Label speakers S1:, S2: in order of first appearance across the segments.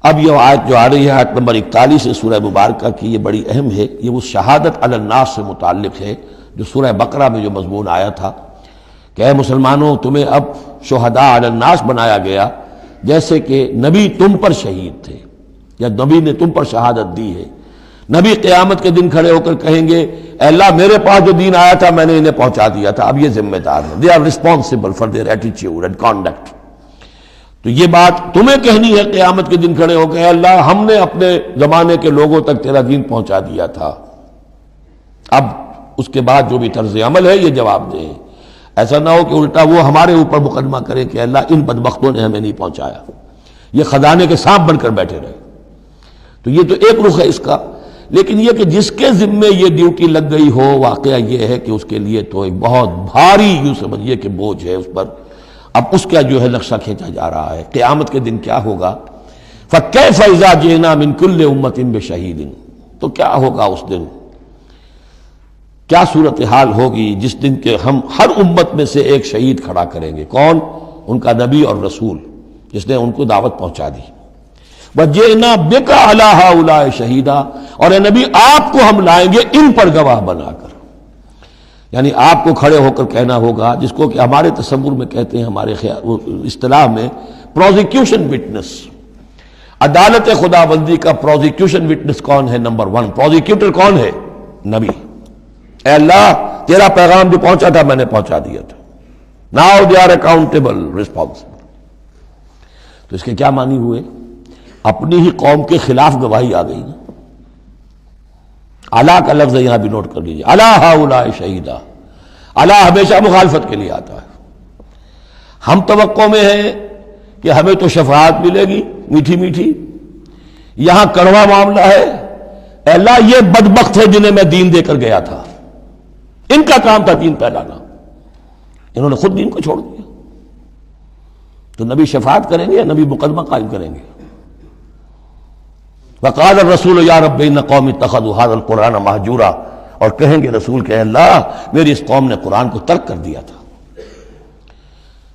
S1: اب یہ آیت جو آ رہی ہے آیت نمبر 41 سے سورہ مبارکہ کی، یہ بڑی اہم ہے. یہ وہ شہادت علی الناس سے متعلق ہے جو سورہ بقرہ میں جو مضمون آیا تھا کہ اے مسلمانوں تمہیں اب شہداء علی الناس بنایا گیا، جیسے کہ نبی تم پر شہید تھے یا نبی نے تم پر شہادت دی ہے. نبی قیامت کے دن کھڑے ہو کر کہیں گے اے اللہ میرے پاس جو دین آیا تھا میں نے انہیں پہنچا دیا تھا، اب یہ ذمہ دار ہیں. They are responsible for their attitude and conduct. تو یہ بات تمہیں کہنی ہے قیامت کے دن کھڑے ہو کے اے اللہ ہم نے اپنے زمانے کے لوگوں تک تیرا دین پہنچا دیا تھا. اب اس کے بعد جو بھی طرز عمل ہے یہ جواب دیں. ایسا نہ ہو کہ الٹا وہ ہمارے اوپر مقدمہ کرے کہ اللہ ان بدبختوں نے ہمیں نہیں پہنچایا، یہ خزانے کے سانپ بن کر بیٹھے رہے. تو یہ تو ایک رخ ہے اس کا. لیکن یہ کہ جس کے ذمے یہ ڈیوٹی لگ گئی ہو، واقعہ یہ ہے کہ اس کے لیے تو ایک بہت بھاری یوں سمجھیے کہ بوجھ ہے اس پر. اب اس کا جو ہے نقشہ کھینچا جا رہا ہے قیامت کے دن کیا ہوگا. فَكَيْفَ إِذَا جِئْنَا مِن كُلِّ أُمَّةٍ بِشَهِيدٍ، تو کیا ہوگا اس دن، کیا صورتحال ہوگی جس دن کے ہم ہر امت میں سے ایک شہید کھڑا کریں گے. کون؟ ان کا نبی اور رسول جس نے ان کو دعوت پہنچا دی. وَجِئْنَا بِكَ عَلَىٰ هَٰؤُلَاءِ شَهِيدًا، اور اے نبی آپ کو ہم لائیں گے ان پر گواہ بنا کر. یعنی آپ کو کھڑے ہو کر کہنا ہوگا، جس کو کہ ہمارے تصور میں کہتے ہیں، ہمارے اصطلاح میں پروزیکیوشن وٹنس. عدالت خداوندی کا پروزیکیوشن وٹنس کون ہے؟ نمبر 1 پروزیکیوٹر کون ہے؟ نبی. اے اللہ تیرا پیغام جو پہنچا تھا میں نے پہنچا دیا تھا. Now they are accountable responsible. تو اس کے کیا معنی ہوئے؟ اپنی ہی قوم کے خلاف گواہی آ گئی نا. علا کا لفظ یہاں بھی نوٹ کر لیجیے. علی ہؤلاء شہیدا. علی ہمیشہ مخالفت کے لیے آتا ہے. ہم توقع میں ہیں کہ ہمیں تو شفاعت ملے گی میٹھی میٹھی، یہاں کڑوا معاملہ ہے. اے اللہ یہ بدبخت ہے جنہیں میں دین دے کر گیا تھا، ان کا کام تھا دین پھیلانا، انہوں نے خود دین کو چھوڑ دیا. تو نبی شفاعت کریں گے یا نبی مقدمہ قائم کریں گے؟ وقال الرسول یا رب ان قوم اتخذوا هذا القرآن مہجورا، اور کہیں گے رسول کہ اللہ میری اس قوم نے قرآن کو ترک کر دیا تھا.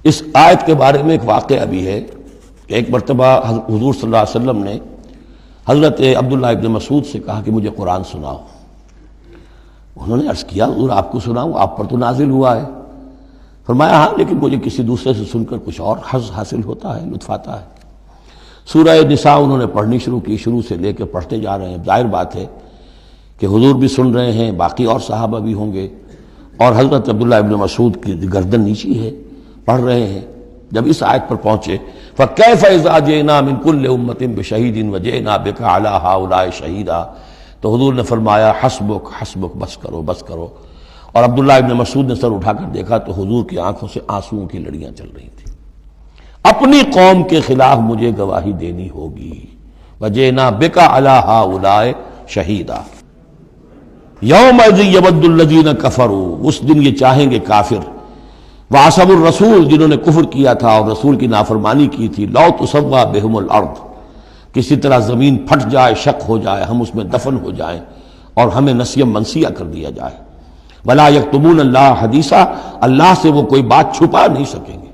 S1: اس آیت کے بارے میں ایک واقعہ بھی ہے کہ ایک مرتبہ حضور صلی اللہ علیہ وسلم نے حضرت عبداللہ ابن مسعود سے کہا کہ مجھے قرآن سناؤ. انہوں نے عرض کیا حضور آپ کو سناؤں؟ آپ پر تو نازل ہوا ہے. فرمایا ہاں لیکن مجھے کسی دوسرے سے سن کر کچھ اور حظ حاصل ہوتا ہے، لطف آتا ہے. سورہ نساء انہوں نے پڑھنی شروع کی، شروع سے لے کے پڑھتے جا رہے ہیں. ظاہر بات ہے کہ حضور بھی سن رہے ہیں، باقی اور صحابہ بھی ہوں گے، اور حضرت عبداللہ ابن مسعود کی گردن نیچی ہے، پڑھ رہے ہیں. جب اس آیت پر پہنچے فَكَيْفَ إِذَا جِئْنَا مِن كُلِّ أُمَّةٍ بِشَهِيدٍ وَجِئْنَا بِكَ عَلَىٰ هَٰؤُلَاءِ شَهِيدًا. تو حضور نے فرمایا حسبک حسبک، بس کرو بس کرو. اور عبداللہ ابن مسعود نے سر اٹھا کر دیکھا تو حضور کی آنکھوں سے آنسوؤں کی لڑیاں چل رہی تھیں. اپنی قوم کے خلاف مجھے گواہی دینی ہوگی. وَجِئْنَا بِكَ عَلَىٰ هَٰؤُلَاءِ شَهِيدًا. يَوْمَئِذٍ يَوَدُّ الَّذِينَ كَفَرُوا، اس دن یہ چاہیں گے کافر، وَعَصَوُا الرَّسُولَ، جنہوں نے کفر کیا تھا اور رسول کی نافرمانی کی تھی، لَوْ تُسَوَّىٰ بِهِمُ الْأَرْضُ، کسی طرح زمین پھٹ جائے، شق ہو جائے، ہم اس میں دفن ہو جائیں اور ہمیں نسیم منسیہ کر دیا جائے. وَلَا يَكْتُمُونَ اللَّهَ حَدِيثًا، اللہ سے وہ کوئی بات چھپا نہیں سکیں گے.